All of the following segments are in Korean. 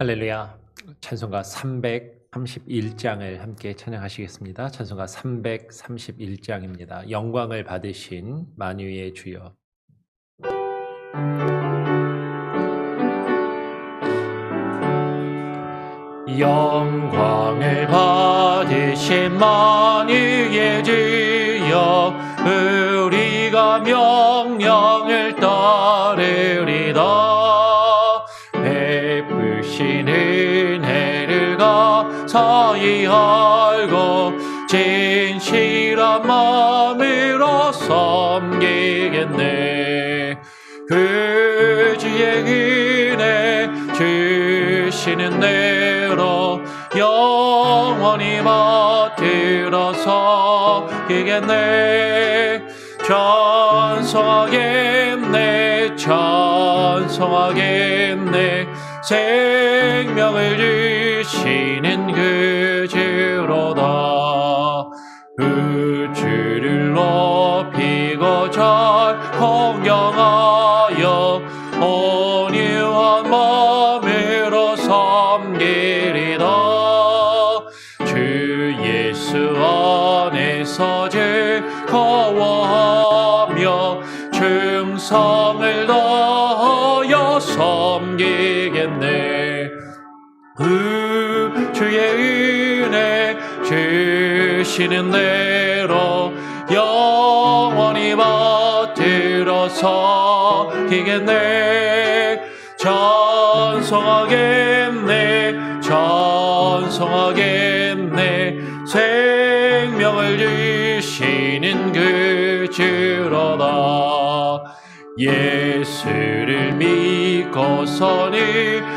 할렐루야. 찬송가 331장을 함께 찬양하시겠습니다. 찬송가 331장입니다. 영광을 받으신 만유의 주여. 영광을 받으신 만유의 주여, 우리가 명령을 따르리다. 베푸신 은혜를 가사히 알고 진실한 마음으로 섬기겠네. 그 주의 은혜 주시는 대로 영원히 받들어 섬기겠네. 찬송하겠네, 찬송하겠네. 생명을 주시는 그 주로다. 그 주를 높이고 잘 공경하여 온유한 마음으로 섬기리다. 주 예수 안에서 즐거워하며 충성을 다하여 섬기겠네. 그 주의 은혜 주시는 대로 영원히 받들어 섬기겠네. 찬송하겠네, 찬송하겠네. 생명을 주시는 그 주로다. 예수를 믿고서는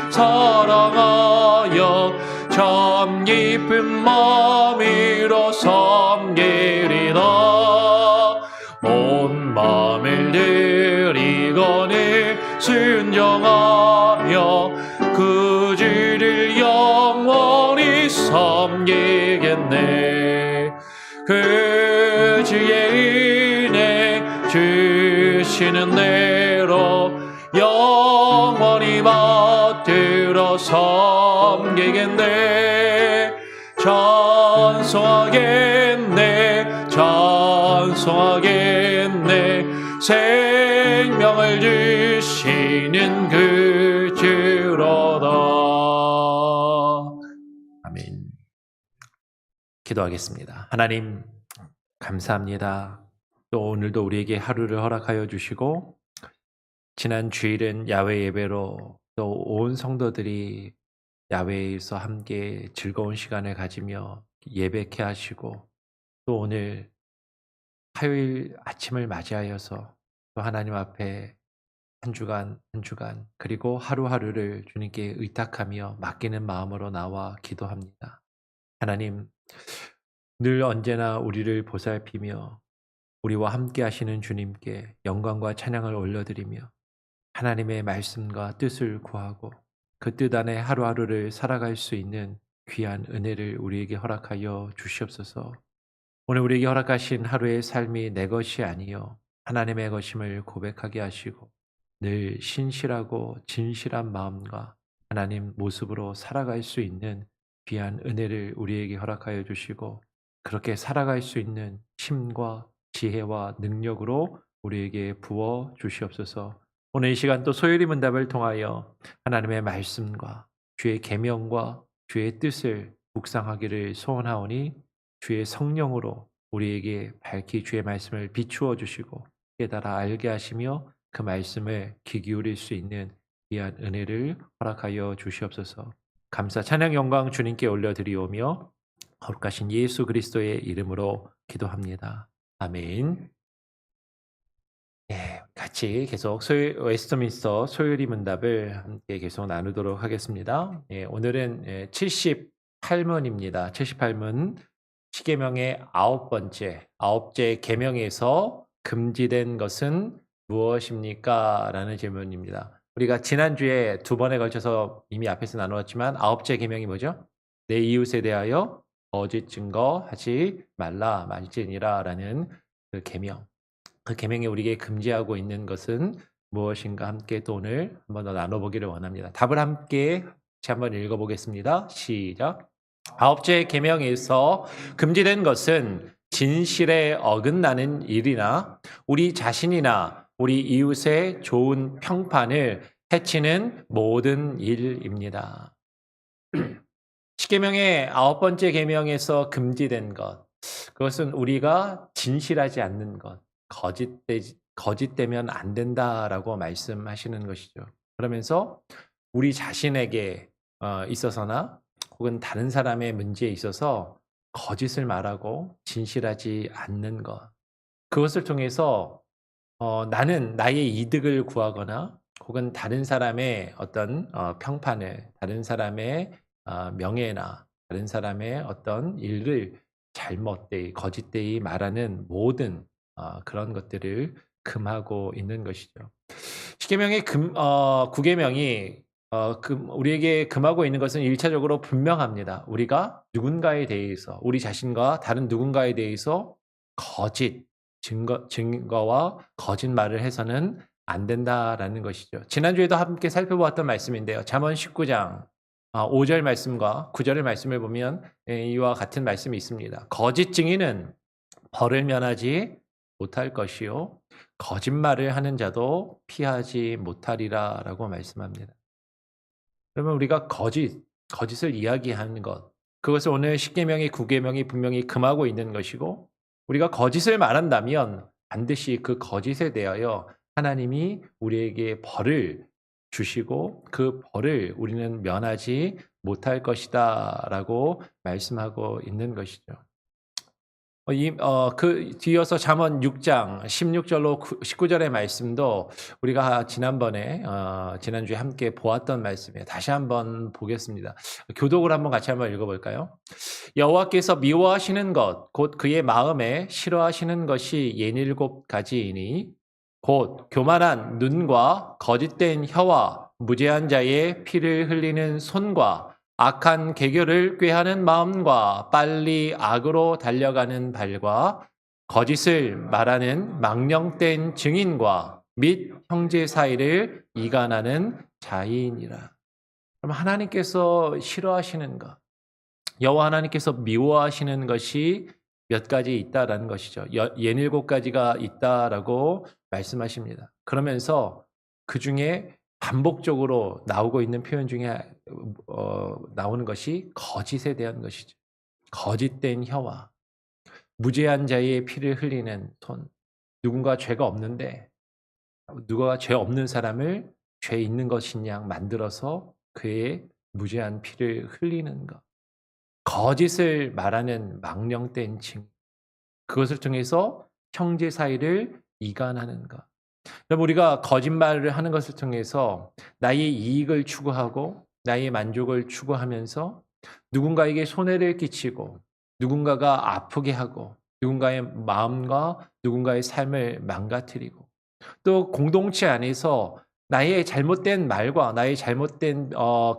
사랑하여 참 깊은 마음으로 섬기리다. 온 마음을 드리고는 순종하며 그 주를 영원히 섬기겠네. 그 주의 은혜 주시는 대로 영원히 받들어 섬기겠네. 찬송하겠네, 찬송하겠네. 생명을 주시는 그 주로다. 아멘. 기도하겠습니다. 하나님 감사합니다. 또 오늘도 우리에게 하루를 허락하여 주시고, 지난 주일은 야외 예배로 또 온 성도들이 야외에서 함께 즐거운 시간을 가지며 예배케 하시고, 또 오늘 화요일 아침을 맞이하여서 또 하나님 앞에 한 주간 그리고 하루하루를 주님께 의탁하며 맡기는 마음으로 나와 기도합니다. 하나님, 늘 언제나 우리를 보살피며 우리와 함께 하시는 주님께 영광과 찬양을 올려드리며 하나님의 말씀과 뜻을 구하고 그 뜻 안에 하루하루를 살아갈 수 있는 귀한 은혜를 우리에게 허락하여 주시옵소서. 오늘 우리에게 허락하신 하루의 삶이 내 것이 아니요 하나님의 것임을 고백하게 하시고, 늘 신실하고 진실한 마음과 하나님 모습으로 살아갈 수 있는 귀한 은혜를 우리에게 허락하여 주시고, 그렇게 살아갈 수 있는 힘과 지혜와 능력으로 우리에게 부어 주시옵소서. 오늘 이 시간 또 소요리 문답을 통하여 하나님의 말씀과 주의 계명과 주의 뜻을 묵상하기를 소원하오니, 주의 성령으로 우리에게 밝히 주의 말씀을 비추어 주시고 깨달아 알게 하시며 그 말씀을 귀 기울일 수 있는 귀한 은혜를 허락하여 주시옵소서. 감사 찬양 영광 주님께 올려드리오며 거룩하신 예수 그리스도의 이름으로 기도합니다. 아멘. 같이 계속 웨스트민스터 소요리 문답을 함께 계속 나누도록 하겠습니다. 오늘은 78문입니다. 78문 십계명의 아홉째 계명에서 금지된 것은 무엇입니까? 라는 질문입니다. 우리가 지난주에 2번에 걸쳐서 이미 앞에서 나누었지만 아홉째 계명이 뭐죠? 내 이웃에 대하여 거짓 증거하지 말라 말지니라 라는 그 계명. 그 계명에 우리에게 금지하고 있는 것은 무엇인가 함께 또 오늘 한번 더 나눠보기를 원합니다. 답을 함께 같이 한번 읽어보겠습니다. 시작. 아홉째 계명에서 금지된 것은 진실에 어긋나는 일이나 우리 자신이나 우리 이웃의 좋은 평판을 해치는 모든 일입니다. 십계명의 아홉 번째 계명에서 금지된 것, 그것은 우리가 진실하지 않는 것, 거짓되면 안 된다라고 말씀하시는 것이죠. 그러면서 우리 자신에게 있어서나 혹은 다른 사람의 문제에 있어서 거짓을 말하고 진실하지 않는 것, 그것을 통해서 나는 나의 이득을 구하거나 혹은 다른 사람의 어떤 평판을, 다른 사람의 명예나 다른 사람의 어떤 일을 잘못되이 거짓되이 말하는 모든 그런 것들을 금하고 있는 것이죠. 십계명의 구계명이 우리에게 금하고 있는 것은 일차적으로 분명합니다. 우리가 누군가에 대해서, 우리 자신과 다른 누군가에 대해서 증거와 거짓말을 해서는 안 된다라는 것이죠. 지난주에도 함께 살펴보았던 말씀인데요. 잠언 19장 5절 말씀과 9절의 말씀을 보면 이와 같은 말씀이 있습니다. 거짓 증인은 벌을 면하지 못할 것이요 거짓말을 하는 자도 피하지 못하리라라고 말씀합니다. 그러면 우리가 거짓을 이야기하는 것, 그것을 오늘 십계명의 구계명이 분명히 금하고 있는 것이고, 우리가 거짓을 말한다면 반드시 그 거짓에 대하여 하나님이 우리에게 벌을 주시고 그 벌을 우리는 면하지 못할 것이다라고 말씀하고 있는 것이죠. 뒤어서 잠언 6장 16절로 19절의 말씀도 우리가 지난주에 함께 보았던 말씀이에요. 다시 한번 보겠습니다. 교독을 한번 같이 한번 읽어볼까요? 여호와께서 미워하시는 것, 곧 그의 마음에 싫어하시는 것이 67가지이니 곧 교만한 눈과 거짓된 혀와 무죄한 자의 피를 흘리는 손과 악한 계교를 꾀하는 마음과 빨리 악으로 달려가는 발과 거짓을 말하는 망령된 증인과 및 형제 사이를 이간하는 자인이라. 그럼 하나님께서 싫어하시는 것, 여호와 하나님께서 미워하시는 것이 몇 가지 있다라는 것이죠. 67가지가 있다라고 말씀하십니다. 그러면서 그 중에 반복적으로 나오고 있는 표현 중에 나오는 것이 거짓에 대한 것이죠. 거짓된 혀와 무죄한 자의 피를 흘리는 손. 누군가 죄가 없는데 누가 죄 없는 사람을 죄 있는 것인 양 만들어서 그의 무죄한 피를 흘리는 것. 거짓을 말하는 망령된 증. 그것을 통해서 형제 사이를 이간하는 것. 그럼 우리가 거짓말을 하는 것을 통해서 나의 이익을 추구하고 나의 만족을 추구하면서 누군가에게 손해를 끼치고 누군가가 아프게 하고 누군가의 마음과 누군가의 삶을 망가뜨리고 또 공동체 안에서 나의 잘못된 말과 나의 잘못된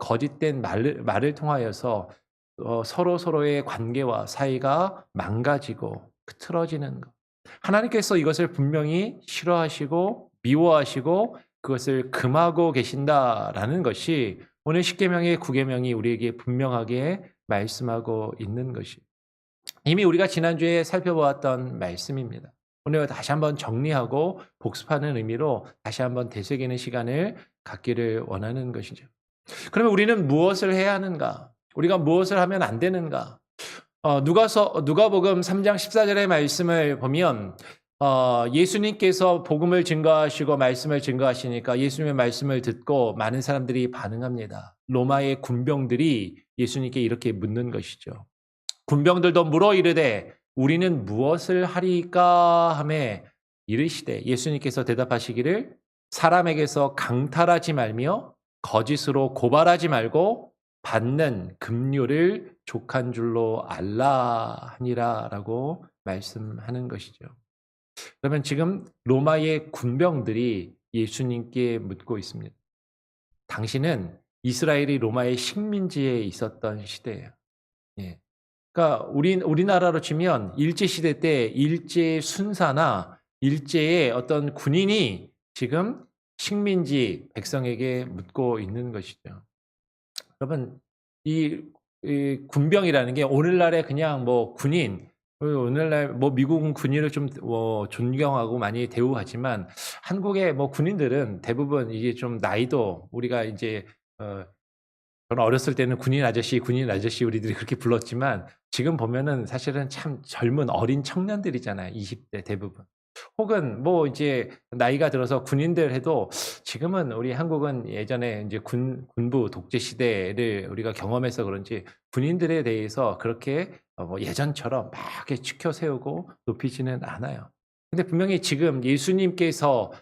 거짓된 말을 통하여서 서로의 관계와 사이가 망가지고 틀어지는 것. 하나님께서 이것을 분명히 싫어하시고 미워하시고 그것을 금하고 계신다라는 것이 오늘 십계명의 구계명이 우리에게 분명하게 말씀하고 있는 것이 이미 우리가 지난주에 살펴보았던 말씀입니다. 오늘 다시 한번 정리하고 복습하는 의미로 다시 한번 되새기는 시간을 갖기를 원하는 것이죠. 그러면 우리는 무엇을 해야 하는가? 우리가 무엇을 하면 안 되는가? 누가복음 3장 14절의 말씀을 보면 예수님께서 복음을 증거하시고 말씀을 증거하시니까 예수님의 말씀을 듣고 많은 사람들이 반응합니다. 로마의 군병들이 예수님께 이렇게 묻는 것이죠. 군병들도 물어 이르되 우리는 무엇을 하리까 하매 이르시되 예수님께서 대답하시기를 사람에게서 강탈하지 말며 거짓으로 고발하지 말고 받는 급료를 족한 줄로 알라 하니라라고 말씀하는 것이죠. 그러면 지금 로마의 군병들이 예수님께 묻고 있습니다. 당신은 이스라엘이 로마의 식민지에 있었던 시대예요. 예. 그러니까 우리나라로 치면 일제 시대 때 일제 순사나 일제의 어떤 군인이 지금 식민지 백성에게 묻고 있는 것이죠. 여러분 이 군병이라는 게 오늘날에 그냥 뭐 군인 오늘날 뭐 미국은 군인을 좀 존경하고 많이 대우하지만 한국의 뭐 군인들은 대부분 이게 좀 나이도 우리가 이제 저는 어렸을 때는 군인 아저씨 우리들이 그렇게 불렀지만 지금 보면은 사실은 참 젊은 어린 청년들이잖아요. 20대 대부분. 혹은 뭐 이제 나이가 들어서 군인들 해도 지금은 우리 한국은 예전에 이제 군부 독재 시대를 우리가 경험해서 그런지 군인들에 대해서 그렇게 뭐 예전처럼 막 이렇게 치켜 세우고 높이지는 않아요. 근데 분명히 지금 예수님께서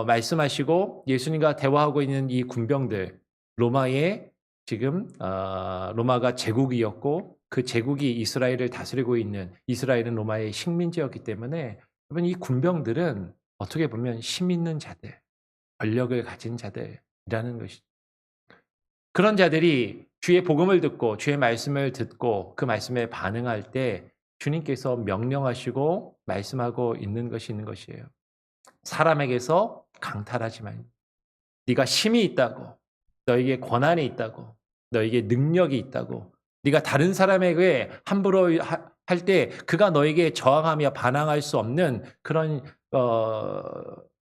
말씀하시고 예수님과 대화하고 있는 이 군병들 로마의 지금 로마가 제국이었고 그 제국이 이스라엘을 다스리고 있는 이스라엘은 로마의 식민지였기 때문에 여러분 이 군병들은 어떻게 보면 힘 있는 자들, 권력을 가진 자들이라는 것이죠. 그런 자들이 주의 복음을 듣고 주의 말씀을 듣고 그 말씀에 반응할 때 주님께서 명령하시고 말씀하고 있는 것이에요. 사람에게서 강탈하지 말고 네가 힘이 있다고 너에게 권한이 있다고 너에게 능력이 있다고 네가 다른 사람에게 함부로 할 때 그가 너에게 저항하며 반항할 수 없는 그런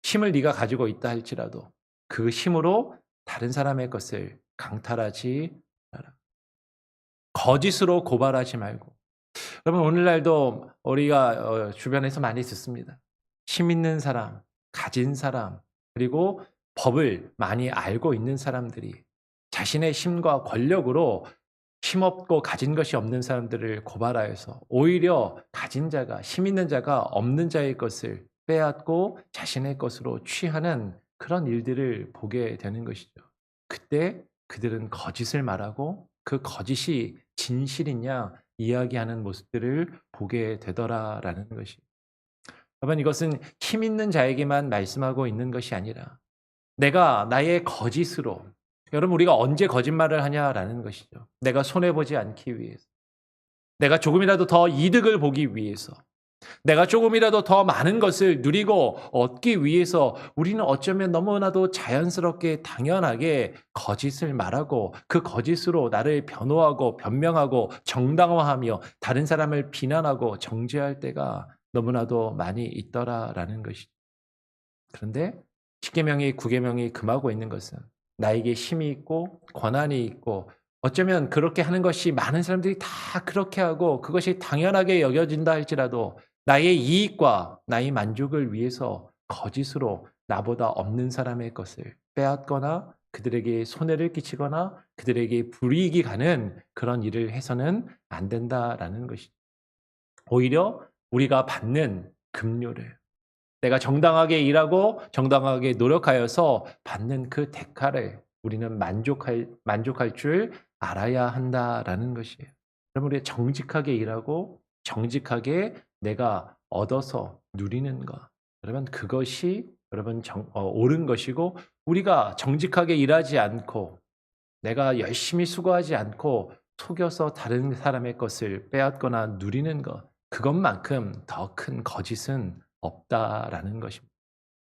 힘을 네가 가지고 있다 할지라도 그 힘으로 다른 사람의 것을 강탈하지 마라. 거짓으로 고발하지 말고. 여러분 오늘날도 우리가 주변에서 많이 듣습니다. 힘 있는 사람, 가진 사람, 그리고 법을 많이 알고 있는 사람들이 자신의 힘과 권력으로 힘없고 가진 것이 없는 사람들을 고발하여서 오히려 가진 자가 힘 있는 자가 없는 자의 것을 빼앗고 자신의 것으로 취하는 그런 일들을 보게 되는 것이죠. 그때 그들은 거짓을 말하고 그 거짓이 진실이냐 이야기하는 모습들을 보게 되더라라는 것이. 여러분 이것은 힘 있는 자에게만 말씀하고 있는 것이 아니라 내가 나의 거짓으로 여러분 우리가 언제 거짓말을 하냐라는 것이죠. 내가 손해보지 않기 위해서. 내가 조금이라도 더 이득을 보기 위해서. 내가 조금이라도 더 많은 것을 누리고 얻기 위해서 우리는 어쩌면 너무나도 자연스럽게 당연하게 거짓을 말하고 그 거짓으로 나를 변호하고 변명하고 정당화하며 다른 사람을 비난하고 정죄할 때가 너무나도 많이 있더라라는 것이죠. 그런데 10계명이 9계명이 금하고 있는 것은 나에게 힘이 있고 권한이 있고 어쩌면 그렇게 하는 것이 많은 사람들이 다 그렇게 하고 그것이 당연하게 여겨진다 할지라도 나의 이익과 나의 만족을 위해서 거짓으로 나보다 없는 사람의 것을 빼앗거나 그들에게 손해를 끼치거나 그들에게 불이익이 가는 그런 일을 해서는 안 된다라는 것이죠. 오히려 우리가 받는 급료를 내가 정당하게 일하고 정당하게 노력하여서 받는 그 대가를 우리는 만족할 줄 알아야 한다라는 것이에요. 여러분 우리 정직하게 일하고 정직하게 내가 얻어서 누리는 것. 여러분 그것이 여러분 옳은 것이고 우리가 정직하게 일하지 않고 내가 열심히 수고하지 않고 속여서 다른 사람의 것을 빼앗거나 누리는 것. 그것만큼 더 큰 거짓은 없다라는 것입니다.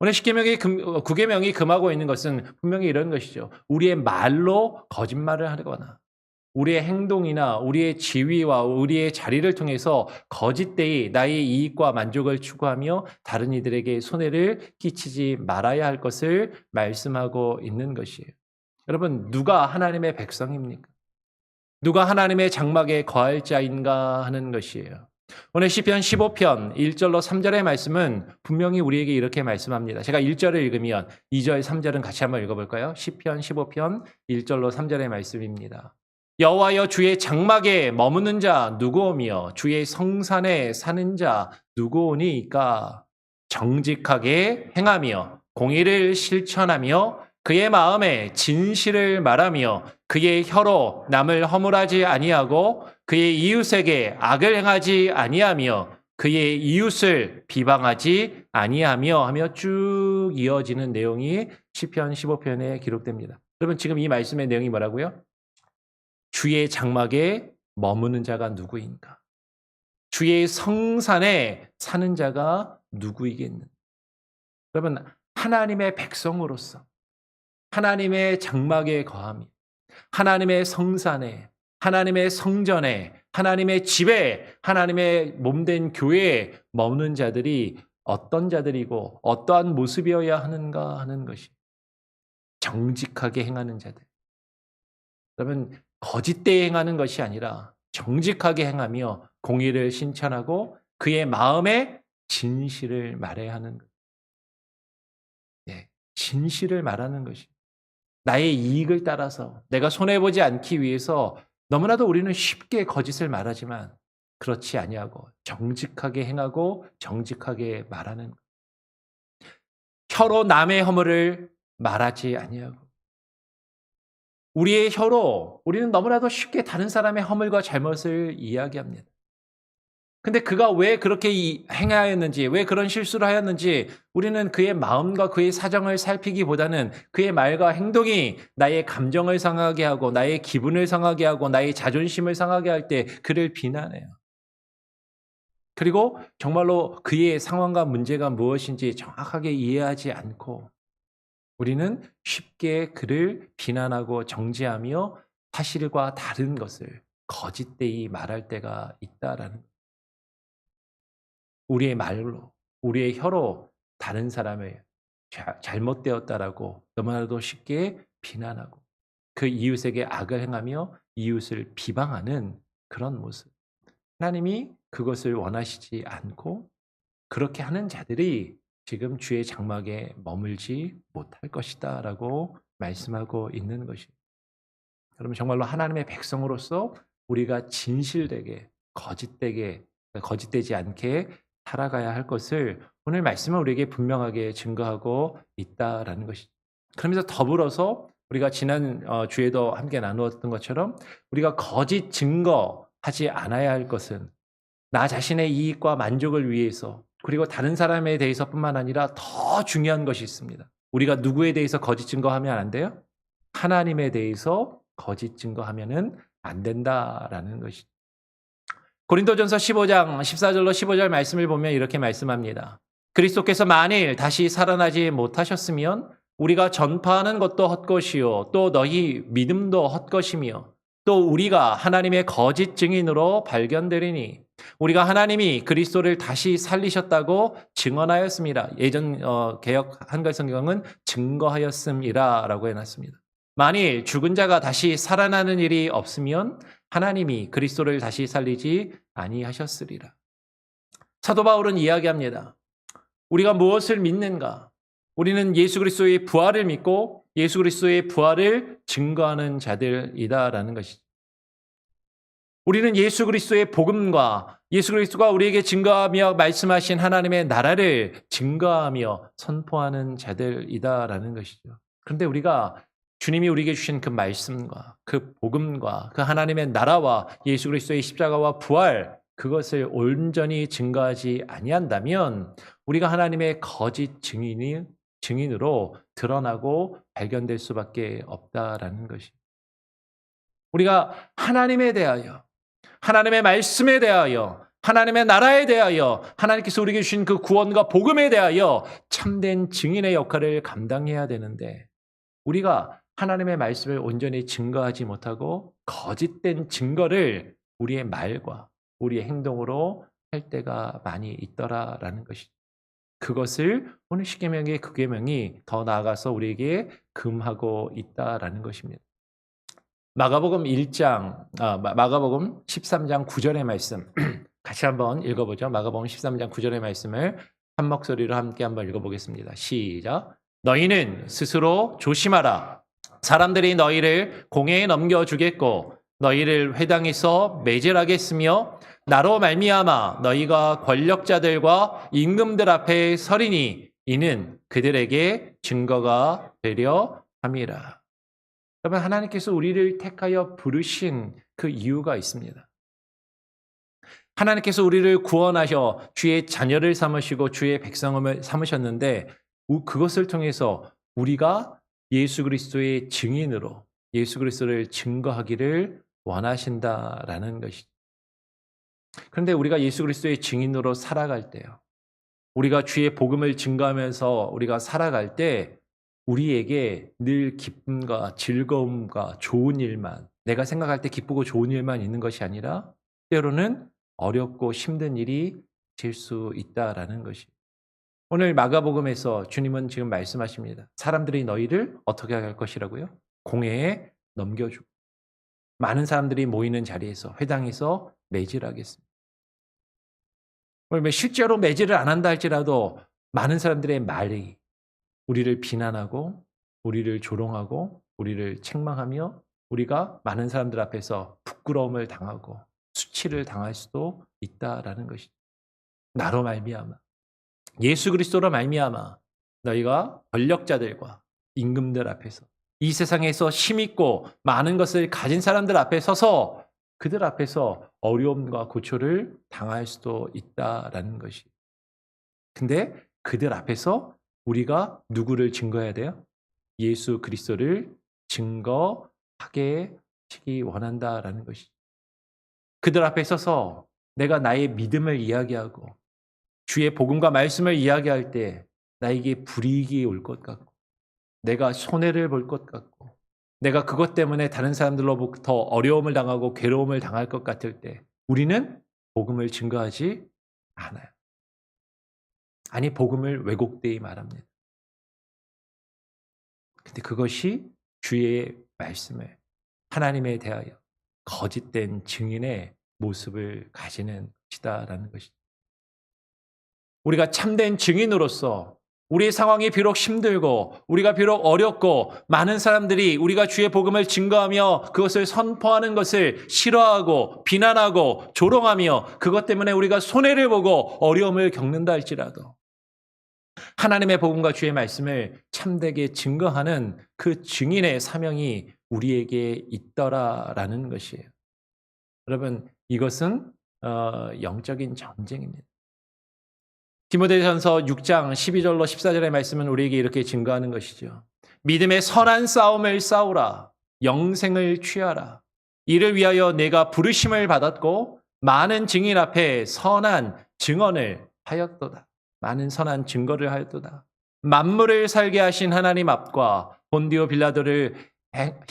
오늘 9계명이 금하고 있는 것은 분명히 이런 것이죠. 우리의 말로 거짓말을 하거나 우리의 행동이나 우리의 지위와 우리의 자리를 통해서 거짓되이 나의 이익과 만족을 추구하며 다른 이들에게 손해를 끼치지 말아야 할 것을 말씀하고 있는 것이에요. 여러분 누가 하나님의 백성입니까? 누가 하나님의 장막에 거할 자인가 하는 것이에요. 오늘 시편 15편 1절로 3절의 말씀은 분명히 우리에게 이렇게 말씀합니다. 제가 1절을 읽으면 2절, 3절은 같이 한번 읽어볼까요? 시편 15편 1절로 3절의 말씀입니다. 여호와여 주의 장막에 머무는 자 누구오며 주의 성산에 사는 자 누구오니이까? 정직하게 행하며 공의를 실천하며 그의 마음에 진실을 말하며 그의 혀로 남을 허물하지 아니하고 그의 이웃에게 악을 행하지 아니하며 그의 이웃을 비방하지 아니하며 하며 쭉 이어지는 내용이 시편 15편에 기록됩니다. 여러분 지금 이 말씀의 내용이 뭐라고요? 주의 장막에 머무는 자가 누구인가? 주의 성산에 사는 자가 누구이겠는가? 여러분 하나님의 백성으로서 하나님의 장막에 거하며 하나님의 성산에, 하나님의 성전에, 하나님의 집에, 하나님의 몸된 교회에 머무는 자들이 어떤 자들이고 어떠한 모습이어야 하는가 하는 것이 정직하게 행하는 자들. 여러분, 거짓되이 행하는 것이 아니라 정직하게 행하며 공의를 실천하고 그의 마음에 진실을 말해야 하는 것. 예, 진실을 말하는 것이. 나의 이익을 따라서 내가 손해보지 않기 위해서 너무나도 우리는 쉽게 거짓을 말하지만 그렇지 아니하고 정직하게 행하고 정직하게 말하는 것. 혀로 남의 허물을 말하지 아니하고 우리의 혀로 우리는 너무나도 쉽게 다른 사람의 허물과 잘못을 이야기합니다. 근데 그가 왜 그렇게 행하였는지, 왜 그런 실수를 하였는지 우리는 그의 마음과 그의 사정을 살피기보다는 그의 말과 행동이 나의 감정을 상하게 하고 나의 기분을 상하게 하고 나의 자존심을 상하게 할 때 그를 비난해요. 그리고 정말로 그의 상황과 문제가 무엇인지 정확하게 이해하지 않고 우리는 쉽게 그를 비난하고 정죄하며 사실과 다른 것을 거짓되이 말할 때가 있다라는 것. 우리의 말로, 우리의 혀로 다른 사람을 잘못되었다라고 너무나도 쉽게 비난하고 그 이웃에게 악을 행하며 이웃을 비방하는 그런 모습. 하나님이 그것을 원하시지 않고 그렇게 하는 자들이 지금 주의 장막에 머물지 못할 것이다라고 말씀하고 있는 것입니다. 여러분 정말로 하나님의 백성으로서 우리가 진실되게 거짓되지 않게 살아가야 할 것을 오늘 말씀은 우리에게 분명하게 증거하고 있다라는 것이죠. 그러면서 더불어서 우리가 지난 주에도 함께 나누었던 것처럼 우리가 거짓 증거하지 않아야 할 것은 나 자신의 이익과 만족을 위해서 그리고 다른 사람에 대해서뿐만 아니라 더 중요한 것이 있습니다. 우리가 누구에 대해서 거짓 증거하면 안 돼요? 하나님에 대해서 거짓 증거하면은 안 된다라는 것이죠. 고린도전서 15장 14절로 15절 말씀을 보면 이렇게 말씀합니다. 그리스도께서 만일 다시 살아나지 못하셨으면 우리가 전파하는 것도 헛것이요 또 너희 믿음도 헛것이며 또 우리가 하나님의 거짓 증인으로 발견되리니 우리가 하나님이 그리스도를 다시 살리셨다고 증언하였습니다. 예전 개역 한글 성경은 증거하였음이라라고 해놨습니다. 만일 죽은 자가 다시 살아나는 일이 없으면 하나님이 그리스도를 다시 살리지 아니하셨으리라. 사도 바울은 이야기합니다. 우리가 무엇을 믿는가? 우리는 예수 그리스도의 부활을 믿고 예수 그리스도의 부활을 증거하는 자들이다라는 것이죠. 우리는 예수 그리스도의 복음과 예수 그리스도가 우리에게 증거하며 말씀하신 하나님의 나라를 증거하며 선포하는 자들이다라는 것이죠. 그런데 우리가 주님이 우리에게 주신 그 말씀과 그 복음과 그 하나님의 나라와 예수 그리스도의 십자가와 부활 그것을 온전히 증거하지 아니한다면 우리가 하나님의 거짓 증인으로 드러나고 발견될 수밖에 없다라는 것이. 우리가 하나님에 대하여 하나님의 말씀에 대하여 하나님의 나라에 대하여 하나님께서 우리에게 주신 그 구원과 복음에 대하여 참된 증인의 역할을 감당해야 되는데 우리가 하나님의 말씀을 온전히 증거하지 못하고 거짓된 증거를 우리의 말과 우리의 행동으로 할 때가 많이 있더라라는 것이죠. 그것을 오늘 십계명의 그 계명이 더 나아가서 우리에게 금하고 있다라는 것입니다. 마가복음 13장 9절의 말씀 같이 한번 읽어보죠. 마가복음 13장 9절의 말씀을 한 목소리로 함께 한번 읽어보겠습니다. 시작. 너희는 스스로 조심하라. 사람들이 너희를 공회에 넘겨주겠고 너희를 회당에서 매질하겠으며 나로 말미암아 너희가 권력자들과 임금들 앞에 서리니 이는 그들에게 증거가 되려 함이라. 여러분 하나님께서 우리를 택하여 부르신 그 이유가 있습니다. 하나님께서 우리를 구원하셔 주의 자녀를 삼으시고 주의 백성을 삼으셨는데 그것을 통해서 우리가 예수 그리스도의 증인으로 예수 그리스도를 증거하기를 원하신다라는 것이죠. 그런데 우리가 예수 그리스도의 증인으로 살아갈 때요. 우리가 주의 복음을 증거하면서 우리가 살아갈 때 우리에게 늘 기쁨과 즐거움과 좋은 일만, 내가 생각할 때 기쁘고 좋은 일만 있는 것이 아니라 때로는 어렵고 힘든 일이 질 수 있다라는 것이. 오늘 마가복음에서 주님은 지금 말씀하십니다. 사람들이 너희를 어떻게 할 것이라고요? 공회에 넘겨주고 많은 사람들이 모이는 자리에서 회당에서 매질하겠습니다. 실제로 매질을 안 한다 할지라도 많은 사람들의 말이 우리를 비난하고 우리를 조롱하고 우리를 책망하며 우리가 많은 사람들 앞에서 부끄러움을 당하고 수치를 당할 수도 있다라는 것이죠. 나로 말미암아, 예수 그리스도로 말미암아 너희가 권력자들과 임금들 앞에서 이 세상에서 힘있고 많은 것을 가진 사람들 앞에 서서 그들 앞에서 어려움과 고초를 당할 수도 있다라는 것이. 근데 그들 앞에서 우리가 누구를 증거해야 돼요? 예수 그리스도를 증거하게 하시기 원한다라는 것이죠. 그들 앞에 서서 내가 나의 믿음을 이야기하고 주의 복음과 말씀을 이야기할 때 나에게 불이익이 올 것 같고 내가 손해를 볼 것 같고 내가 그것 때문에 다른 사람들로부터 어려움을 당하고 괴로움을 당할 것 같을 때 우리는 복음을 증거하지 않아요. 아니, 복음을 왜곡되이 말합니다. 근데 그것이 주의 말씀을 하나님에 대하여 거짓된 증인의 모습을 가지는 것이다라는 것이죠. 우리가 참된 증인으로서 우리의 상황이 비록 힘들고 우리가 비록 어렵고 많은 사람들이 우리가 주의 복음을 증거하며 그것을 선포하는 것을 싫어하고 비난하고 조롱하며 그것 때문에 우리가 손해를 보고 어려움을 겪는다 할지라도 하나님의 복음과 주의 말씀을 참되게 증거하는 그 증인의 사명이 우리에게 있더라라는 것이에요. 여러분, 이것은 영적인 전쟁입니다. 디모데전서 6장 12절로 14절의 말씀은 우리에게 이렇게 증거하는 것이죠. 믿음의 선한 싸움을 싸우라. 영생을 취하라. 이를 위하여 내가 부르심을 받았고 많은 증인 앞에 선한 증언을 하였도다. 많은 선한 증거를 하였도다. 만물을 살게 하신 하나님 앞과 본디오 빌라도를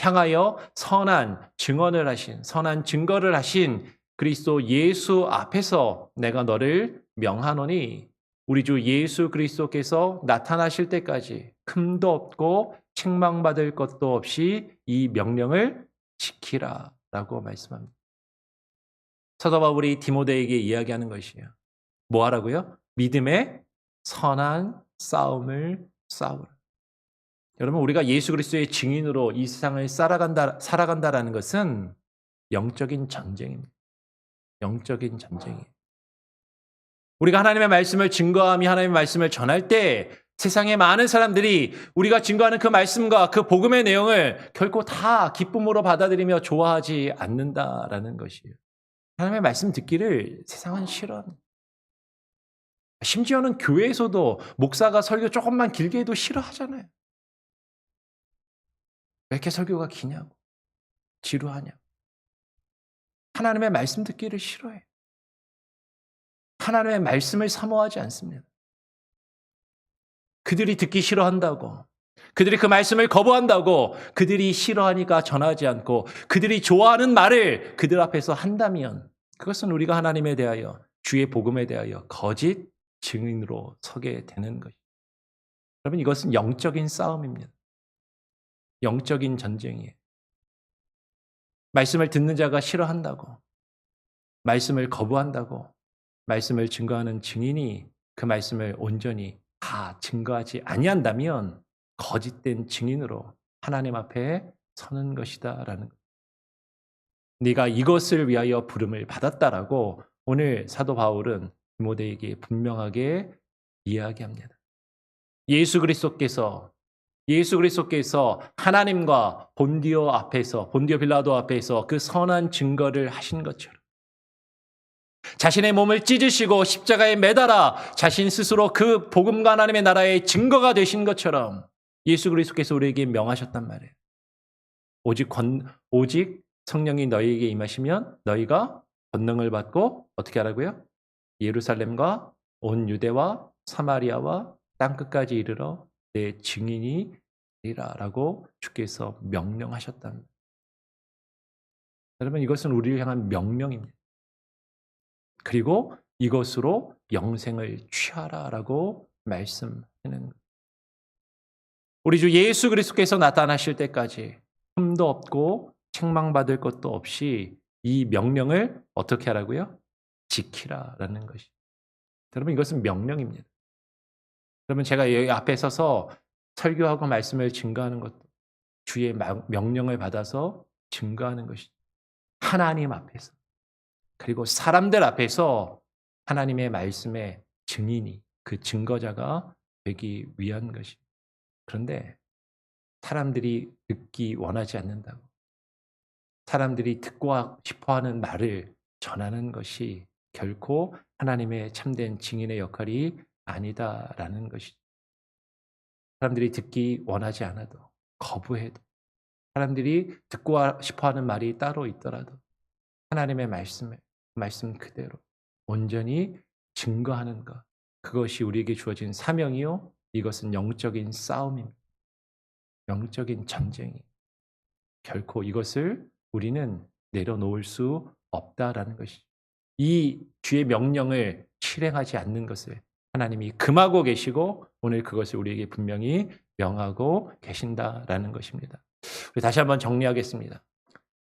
향하여 선한 증거를 하신 그리스도 예수 앞에서 내가 너를 명하노니 우리 주 예수 그리스도께서 나타나실 때까지 흠도 없고 책망받을 것도 없이 이 명령을 지키라라고 말씀합니다. 사도 바울이 디모데에게 이야기하는 것이에요. 뭐 하라고요? 믿음의 선한 싸움을 싸우라. 여러분, 우리가 예수 그리스도의 증인으로 이 세상을 살아간다라는 것은 영적인 전쟁입니다. 영적인 전쟁이에요. 우리가 하나님의 말씀을 증거하며 하나님의 말씀을 전할 때 세상의 많은 사람들이 우리가 증거하는 그 말씀과 그 복음의 내용을 결코 다 기쁨으로 받아들이며 좋아하지 않는다라는 것이에요. 하나님의 말씀 듣기를 세상은 싫어합니다. 심지어는 교회에서도 목사가 설교 조금만 길게 해도 싫어하잖아요. 왜 이렇게 설교가 기냐고, 지루하냐고. 하나님의 말씀 듣기를 싫어해요. 하나님의 말씀을 사모하지 않습니다. 그들이 듣기 싫어한다고, 그들이 그 말씀을 거부한다고, 그들이 싫어하니까 전하지 않고 그들이 좋아하는 말을 그들 앞에서 한다면 그것은 우리가 하나님에 대하여 주의 복음에 대하여 거짓 증인으로 서게 되는 것입니다. 여러분, 이것은 영적인 싸움입니다. 영적인 전쟁이에요. 말씀을 듣는 자가 싫어한다고, 말씀을 거부한다고, 말씀을 증거하는 증인이 그 말씀을 온전히 다 증거하지 아니한다면 거짓된 증인으로 하나님 앞에 서는 것이다라는 것. 네가 이것을 위하여 부름을 받았다라고 오늘 사도 바울은 디모데에게 분명하게 이야기합니다. 예수 그리스도께서 하나님과 본디오 빌라도 앞에서 그 선한 증거를 하신 것처럼 자신의 몸을 찢으시고 십자가에 매달아 자신 스스로 그 복음과 하나님의 나라의 증거가 되신 것처럼 예수 그리스도께서 우리에게 명하셨단 말이에요. 오직 성령이 너희에게 임하시면 너희가 권능을 받고 어떻게 하라고요? 예루살렘과 온 유대와 사마리아와 땅끝까지 이르러 내 증인이 라고 주께서 명령하셨답니다. 여러분, 이것은 우리를 향한 명령입니다. 그리고 이것으로 영생을 취하라라고 말씀하는 거예요. 우리 주 예수 그리스도께서 나타나실 때까지 흠도 없고 책망받을 것도 없이 이 명령을 어떻게 하라고요? 지키라라는 것이. 여러분, 이것은 명령입니다. 여러분, 제가 여기 앞에 서서 설교하고 말씀을 증거하는 것도 주의 명령을 받아서 증거하는 것이죠. 하나님 앞에서, 그리고 사람들 앞에서 하나님의 말씀의 증인이, 그 증거자가 되기 위한 것입니다. 그런데 사람들이 듣기 원하지 않는다고, 사람들이 듣고 싶어하는 말을 전하는 것이 결코 하나님의 참된 증인의 역할이 아니다라는 것이죠. 사람들이 듣기 원하지 않아도, 거부해도, 사람들이 듣고 싶어하는 말이 따로 있더라도 하나님의 말씀 그대로 온전히 증거하는 것, 그것이 우리에게 주어진 사명이요, 이것은 영적인 싸움입니다. 영적인 전쟁이. 결코 이것을 우리는 내려놓을 수 없다라는 것이죠. 이 주의 명령을 실행하지 않는 것을 하나님이 금하고 계시고 오늘 그것을 우리에게 분명히 명하고 계신다라는 것입니다. 우리 다시 한번 정리하겠습니다.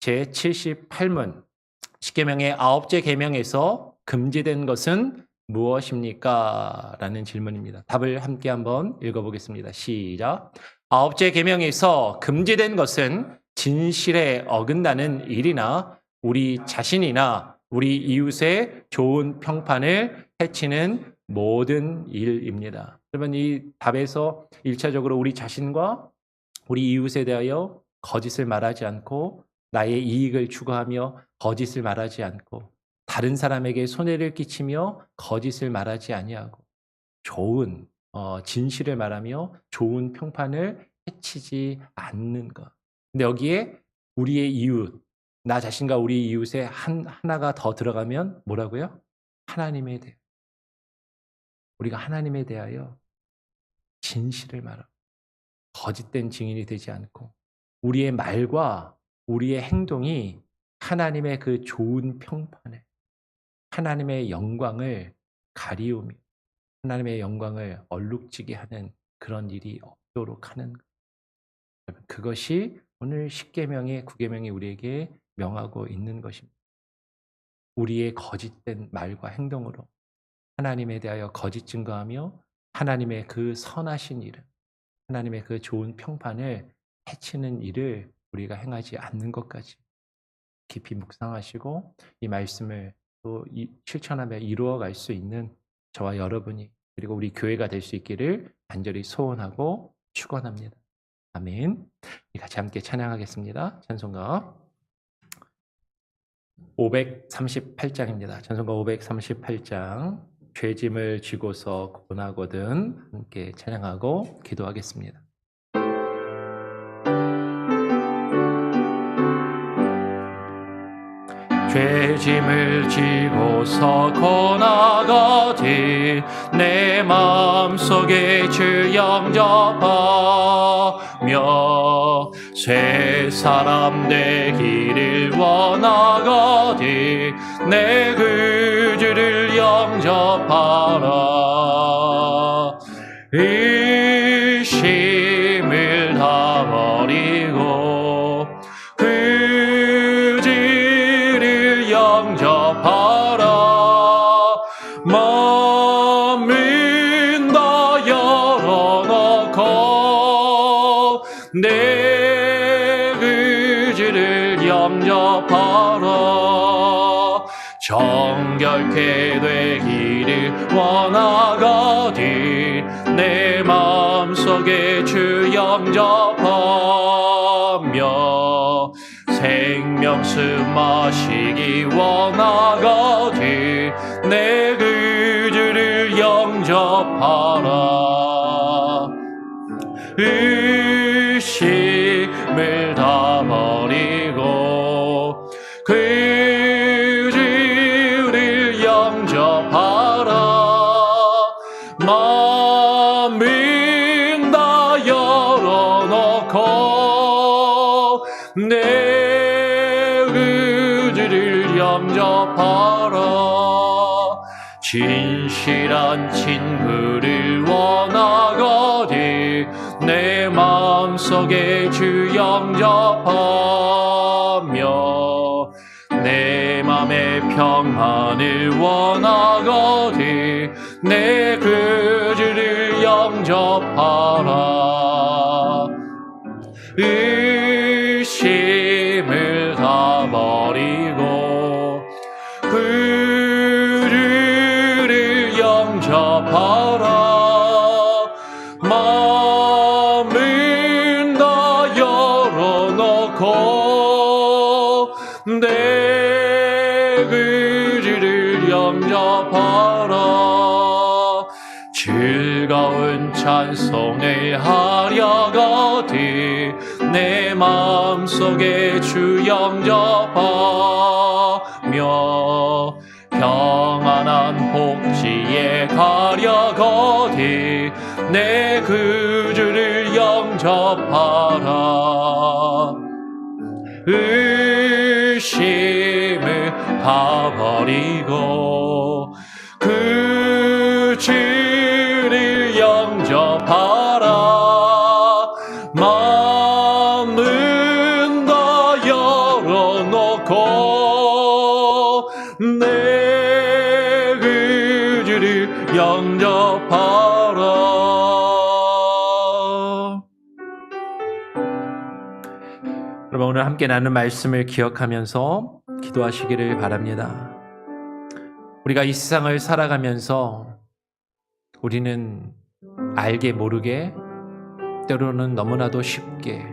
제78문 십계명의 9째 계명에서 금지된 것은 무엇입니까? 라는 질문입니다. 답을 함께 한번 읽어보겠습니다. 시작. 9째 계명에서 금지된 것은 진실에 어긋나는 일이나 우리 자신이나 우리 이웃의 좋은 평판을 해치는 모든 일입니다. 여러분, 이 답에서 1차적으로 우리 자신과 우리 이웃에 대하여 거짓을 말하지 않고 나의 이익을 추구하며 거짓을 말하지 않고 다른 사람에게 손해를 끼치며 거짓을 말하지 아니하고 좋은 진실을 말하며 좋은 평판을 해치지 않는 것. 근데 여기에 우리의 이웃, 나 자신과 우리 이웃에 하나가 더 들어가면 뭐라고요? 하나님에 대해. 우리가 하나님에 대하여 진실을 말하고 거짓된 증인이 되지 않고 우리의 말과 우리의 행동이 하나님의 그 좋은 평판을, 하나님의 영광을 가리우며 하나님의 영광을 얼룩지게 하는 그런 일이 없도록 하는 것. 그것이 오늘 10계명의 9계명이 우리에게 명하고 있는 것입니다. 우리의 거짓된 말과 행동으로 하나님에 대하여 거짓 증거하며 하나님의 그 선하신 일을, 하나님의 그 좋은 평판을 해치는 일을 우리가 행하지 않는 것까지 깊이 묵상하시고 이 말씀을 또 실천하며 이루어갈 수 있는 저와 여러분이, 그리고 우리 교회가 될 수 있기를 간절히 소원하고 축원합니다. 아멘. 우리 같이 함께 찬양하겠습니다. 찬송가 538장입니다. 찬송가 538장 죄짐을 지고서 고나거든 함께 찬양하고 기도하겠습니다. 죄짐을 지고서 고나가되 내 마음속에 주 영접하며 새 사람 되기를 원하가되 내 그 주를 영접하라. 의심을 다 버리고 그 주를 영접하라. 마음은 다 열어놓고 내 그 주를 영접하라. 정결케 되기를 원하거든 내 마음속에 주 영접하며 생명수 마시기 원하거든 내 그 주를 영접하라. 의심을 다 버리고 그 주를 영접하라. 마음은 다 열어놓고 내 의지를 영접하라. 진실한 친구를 원하거든 내 마음속에 주 영접하며 내 맘의 평안을 원하거든 내 구주를 영접하라. 의심을 다 버리고 구주를 영접하라. 마음은 다 열어놓고 내 구주를 영접하라. 즐거운 찬송을 하려거든 내 마음속에 주 영접하며 평안한 복지에 가려거든 내 구주를 영접하라. 의심을 다 버리고 구주를 영접하라. 마음은 다 열어놓고 내 구주를 영접하라. 여러분, 오늘 함께 나눈 말씀을 기억하면서 기도하시기를 바랍니다. 우리가 이 세상을 살아가면서 우리는 알게 모르게 때로는 너무나도 쉽게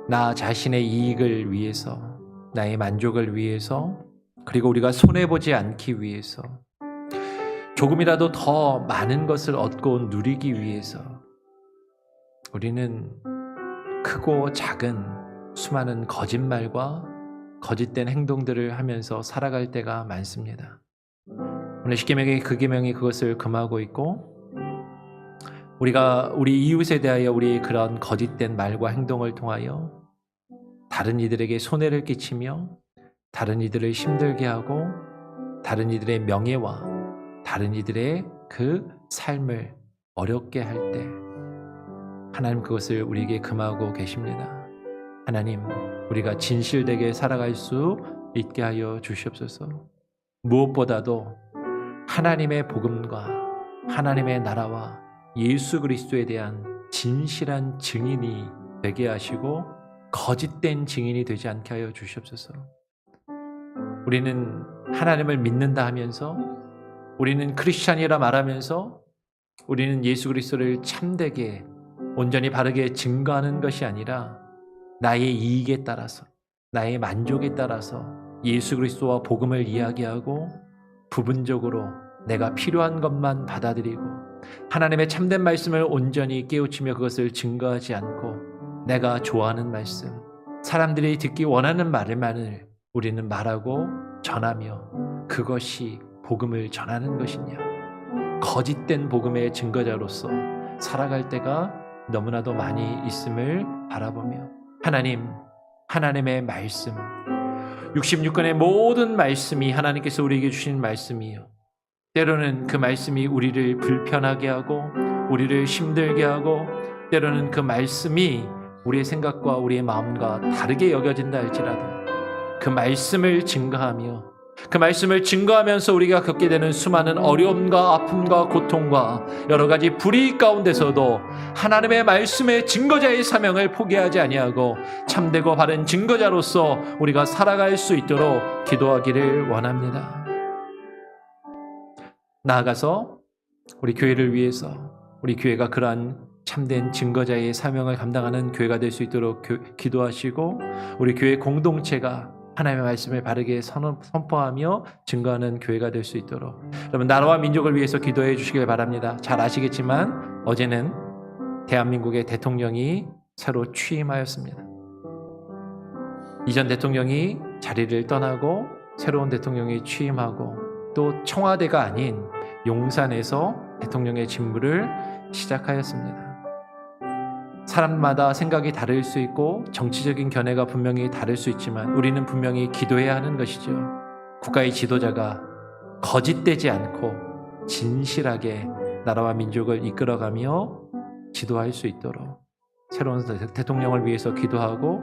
나 자신의 이익을 위해서, 나의 만족을 위해서, 그리고 우리가 손해보지 않기 위해서, 조금이라도 더 많은 것을 얻고 누리기 위해서 우리는 크고 작은 수많은 거짓말과 거짓된 행동들을 하면서 살아갈 때가 많습니다. 오늘 십계명의 그 계명이 그것을 금하고 있고, 우리가 우리 이웃에 대하여 우리의 그런 거짓된 말과 행동을 통하여 다른 이들에게 손해를 끼치며 다른 이들을 힘들게 하고 다른 이들의 명예와 다른 이들의 그 삶을 어렵게 할 때 하나님 그것을 우리에게 금하고 계십니다. 하나님, 우리가 진실되게 살아갈 수 있게 하여 주시옵소서. 무엇보다도 하나님의 복음과 하나님의 나라와 예수 그리스도에 대한 진실한 증인이 되게 하시고 거짓된 증인이 되지 않게 하여 주시옵소서. 우리는 하나님을 믿는다 하면서, 우리는 크리스찬이라 말하면서, 우리는 예수 그리스도를 참되게 온전히 바르게 증거하는 것이 아니라 나의 이익에 따라서, 나의 만족에 따라서 예수 그리스도와 복음을 이야기하고 부분적으로 내가 필요한 것만 받아들이고 하나님의 참된 말씀을 온전히 깨우치며 그것을 증거하지 않고 내가 좋아하는 말씀, 사람들이 듣기 원하는 말만을 우리는 말하고 전하며 그것이 복음을 전하는 것이냐, 거짓된 복음의 증거자로서 살아갈 때가 너무나도 많이 있음을 바라보며 하나님, 하나님의 말씀, 66권의 모든 말씀이 하나님께서 우리에게 주신 말씀이요, 때로는 그 말씀이 우리를 불편하게 하고 우리를 힘들게 하고 때로는 그 말씀이 우리의 생각과 우리의 마음과 다르게 여겨진다 할지라도 그 말씀을 증거하며 그 말씀을 증거하면서 우리가 겪게 되는 수많은 어려움과 아픔과 고통과 여러 가지 불의익 가운데서도 하나님의 말씀의 증거자의 사명을 포기하지 아니하고 참되고 바른 증거자로서 우리가 살아갈 수 있도록 기도하기를 원합니다. 나아가서 우리 교회를 위해서, 우리 교회가 그러한 참된 증거자의 사명을 감당하는 교회가 될 수 있도록 기도하시고, 우리 교회 공동체가 하나님의 말씀을 바르게 선포하며 증거하는 교회가 될 수 있도록 여러분 나라와 민족을 위해서 기도해 주시길 바랍니다. 잘 아시겠지만 어제는 대한민국의 대통령이 새로 취임하였습니다. 이전 대통령이 자리를 떠나고 새로운 대통령이 취임하고 또 청와대가 아닌 용산에서 대통령의 직무를 시작하였습니다. 사람마다 생각이 다를 수 있고 정치적인 견해가 분명히 다를 수 있지만 우리는 분명히 기도해야 하는 것이죠. 국가의 지도자가 거짓되지 않고 진실하게 나라와 민족을 이끌어가며 지도할 수 있도록 새로운 대통령을 위해서 기도하고,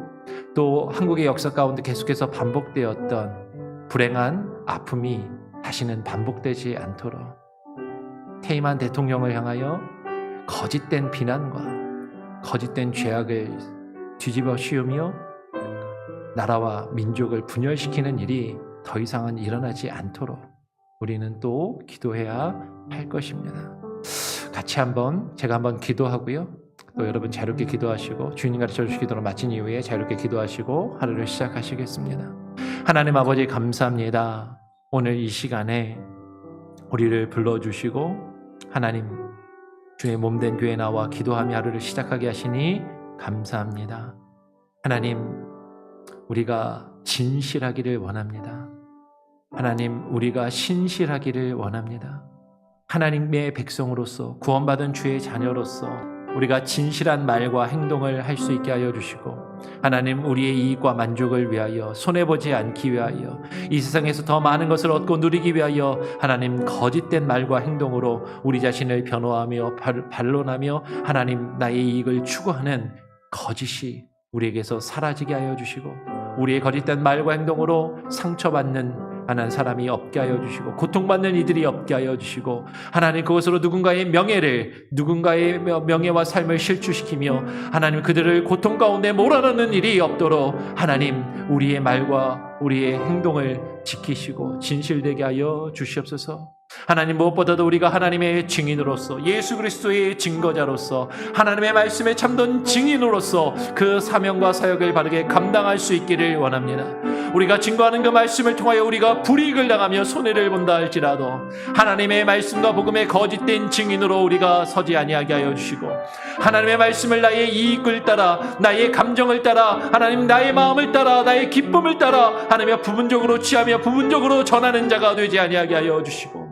또 한국의 역사 가운데 계속해서 반복되었던 불행한 아픔이 다시는 반복되지 않도록 퇴임한 대통령을 향하여 거짓된 비난과 거짓된 죄악을 뒤집어 씌우며 나라와 민족을 분열시키는 일이 더 이상은 일어나지 않도록 우리는 또 기도해야 할 것입니다. 같이 제가 한번 기도하고요, 또 여러분 자유롭게 기도하시고, 주님 가르쳐 주신 기도를 마친 이후에 자유롭게 기도하시고 하루를 시작하시겠습니다. 하나님 아버지, 감사합니다. 오늘 이 시간에 우리를 불러주시고 하나님 주의 몸된 교회에 나와 기도하며 하루를 시작하게 하시니 감사합니다. 하나님, 우리가 진실하기를 원합니다. 하나님, 우리가 신실하기를 원합니다. 하나님의 백성으로서, 구원받은 주의 자녀로서 우리가 진실한 말과 행동을 할 수 있게 하여 주시고, 하나님, 우리의 이익과 만족을 위하여, 손해보지 않기 위하여, 이 세상에서 더 많은 것을 얻고 누리기 위하여 하나님 거짓된 말과 행동으로 우리 자신을 변호하며 반론하며 하나님 나의 이익을 추구하는 거짓이 우리에게서 사라지게 하여 주시고, 우리의 거짓된 말과 행동으로 상처받는 하나님 사람이 없게 하여 주시고, 고통받는 이들이 없게 하여 주시고, 하나님 그것으로 누군가의 명예와 삶을 실추시키며 하나님 그들을 고통 가운데 몰아넣는 일이 없도록 하나님 우리의 말과 우리의 행동을 지키시고 진실되게 하여 주시옵소서. 하나님, 무엇보다도 우리가 하나님의 증인으로서, 예수 그리스도의 증거자로서, 하나님의 말씀에 참된 증인으로서 그 사명과 사역을 바르게 감당할 수 있기를 원합니다. 우리가 증거하는 그 말씀을 통하여 우리가 불이익을 당하며 손해를 본다 할지라도 하나님의 말씀과 복음의 거짓된 증인으로 우리가 서지 아니하게 하여 주시고, 하나님의 말씀을 나의 이익을 따라, 나의 감정을 따라, 하나님 나의 마음을 따라, 나의 기쁨을 따라 하나님의 부분적으로 취하며 부분적으로 전하는 자가 되지 아니하게 하여 주시고,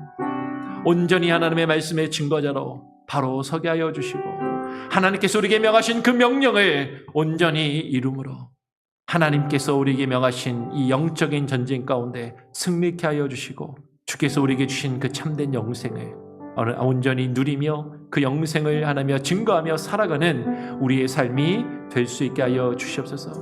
온전히 하나님의 말씀의 증거자로 바로 서게 하여 주시고, 하나님께서 우리에게 명하신 그 명령을 온전히 이룸으로 하나님께서 우리에게 명하신 이 영적인 전쟁 가운데 승리케 하여 주시고, 주께서 우리에게 주신 그 참된 영생을 온전히 누리며 그 영생을 하나며 증거하며 살아가는 우리의 삶이 될 수 있게 하여 주시옵소서.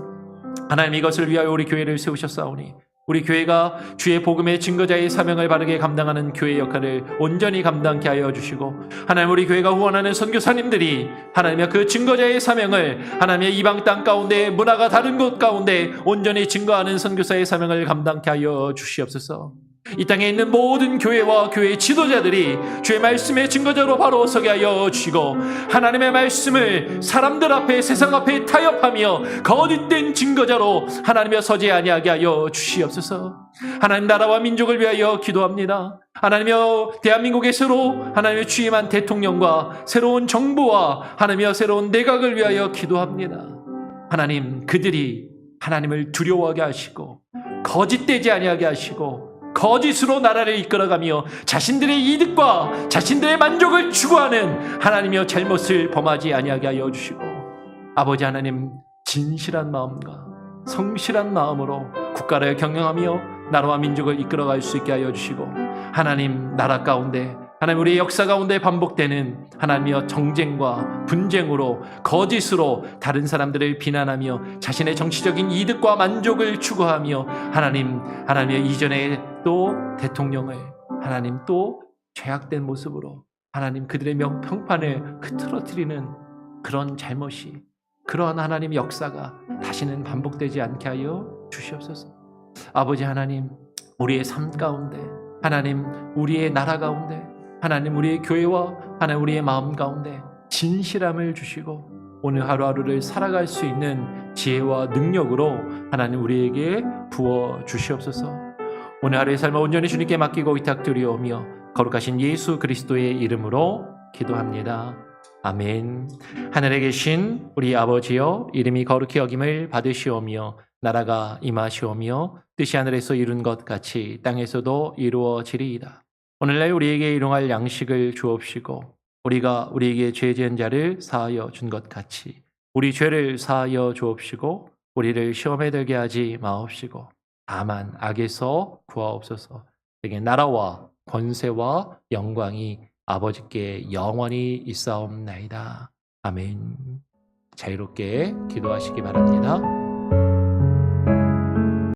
하나님, 이것을 위하여 우리 교회를 세우셨사오니 우리 교회가 주의 복음의 증거자의 사명을 바르게 감당하는 교회 역할을 온전히 감당케 하여 주시고, 하나님 우리 교회가 후원하는 선교사님들이 하나님의 그 증거자의 사명을 하나님의 이방 땅 가운데, 문화가 다른 곳 가운데 온전히 증거하는 선교사의 사명을 감당케 하여 주시옵소서. 이 땅에 있는 모든 교회와 교회의 지도자들이 주의 말씀의 증거자로 바로 서게 하여 주시고, 하나님의 말씀을 사람들 앞에, 세상 앞에 타협하며 거짓된 증거자로 하나님의 서지 아니하게 하여 주시옵소서. 하나님, 나라와 민족을 위하여 기도합니다. 하나님여, 대한민국의 새로 하나님의 취임한 대통령과 새로운 정부와 하나님여 새로운 내각을 위하여 기도합니다. 하나님, 그들이 하나님을 두려워하게 하시고 거짓되지 아니하게 하시고 거짓으로 나라를 이끌어가며 자신들의 이득과 자신들의 만족을 추구하는 하나님의 잘못을 범하지 아니하게 하여 주시고, 아버지 하나님, 진실한 마음과 성실한 마음으로 국가를 경영하며 나라와 민족을 이끌어갈 수 있게 하여 주시고, 하나님 나라 가운데, 하나님 우리의 역사 가운데 반복되는 하나님의 정쟁과 분쟁으로, 거짓으로 다른 사람들을 비난하며 자신의 정치적인 이득과 만족을 추구하며 하나님의 이전에 또 대통령을 하나님 또 죄악된 모습으로 하나님 그들의 평판을 흐트러뜨리는 그런 잘못이, 그러한 하나님의 역사가 다시는 반복되지 않게 하여 주시옵소서. 아버지 하나님, 우리의 삶 가운데, 하나님 우리의 나라 가운데, 하나님 우리의 교회와 하나님 우리의 마음 가운데 진실함을 주시고 오늘 하루하루를 살아갈 수 있는 지혜와 능력으로 하나님 우리에게 부어 주시옵소서. 오늘 하루의 삶을 온전히 주님께 맡기고 의탁드리오며 거룩하신 예수 그리스도의 이름으로 기도합니다. 아멘. 하늘에 계신 우리 아버지여, 이름이 거룩히 여김을 받으시오며 나라가 임하시오며 뜻이 하늘에서 이룬 것 같이 땅에서도 이루어지리이다. 오늘날 우리에게 일용할 양식을 주옵시고 우리가 우리에게 죄 지은 자를 사하여 준 것 같이 우리 죄를 사하여 주옵시고 우리를 시험에 들게 하지 마옵시고 다만 악에서 구하옵소서. 되게 나라와 권세와 영광이 아버지께 영원히 있사옵나이다. 아멘. 자유롭게 기도하시기 바랍니다.